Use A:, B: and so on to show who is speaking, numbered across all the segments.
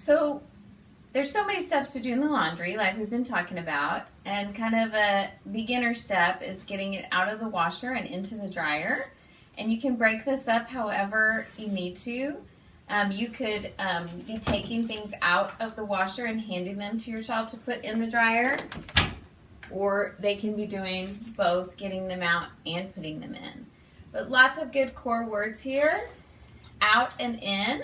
A: So there's so many steps to doing the laundry, like we've been talking about, and kind of a beginner step is getting it out of the washer and into the dryer. And you can break this up however you need to. You could be taking things out of the washer and handing them to your child to put in the dryer, or they can be doing both, getting them out and putting them in. But lots of good core words here, out and in,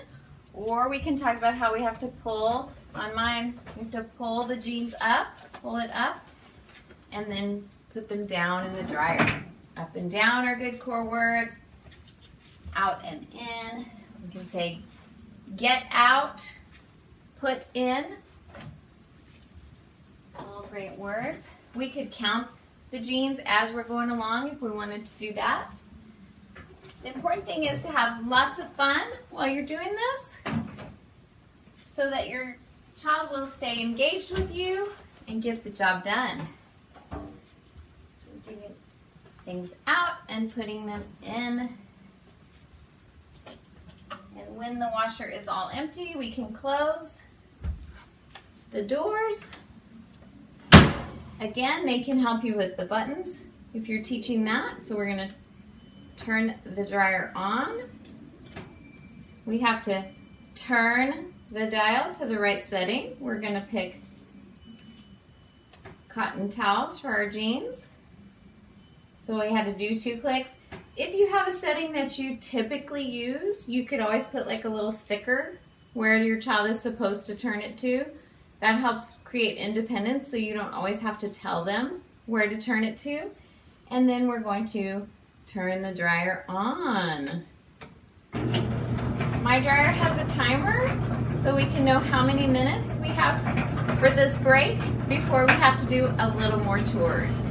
A: or we can talk about how we have to pull. On mine, we have to pull the jeans up, pull it up, and then put them down in the dryer. Up and down are good core words. Out and in. We can say get out, put in. All great words. We could count the jeans as we're going along if we wanted to do that. The important thing is to have lots of fun while you're doing this so that your child will stay engaged with you and get the job done. So we're getting things out and putting them in. And when the washer is all empty, we can close the doors. Again, they can help you with the buttons if you're teaching that. So we're going to turn the dryer on. We have to turn the dial to the right setting. We're going to pick cotton towels for our jeans. So we had to do 2 clicks. If you have a setting that you typically use, you could always put like a little sticker where your child is supposed to turn it to. That helps create independence so you don't always have to tell them where to turn it to. And then we're going to turn the dryer on. My dryer has a timer, so we can know how many minutes we have for this break before we have to do a little more chores.